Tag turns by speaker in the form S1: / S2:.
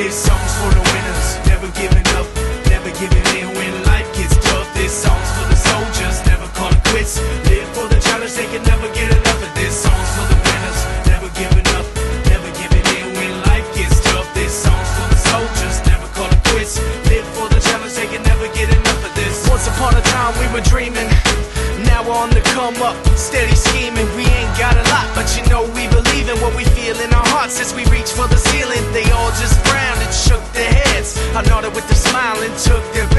S1: This song's for the winners, never giving up, never giving in when life gets tough. This song's for the soldiers, never calling quits. Live for the challenge, they can never get enough of. This song's for the winners, never giving up, never giving in when life gets tough. This song's for the soldiers, never calling quits. Live for the challenge, they can never get enough of this. Once upon a time we were dreaming, now we're on the come up, steady scheming. We ain't got a lot, but you know we believe in what we feel in our hearts. As we reach for the ceiling, they all just frowned and shook their heads. I nodded with a smile and took their bets.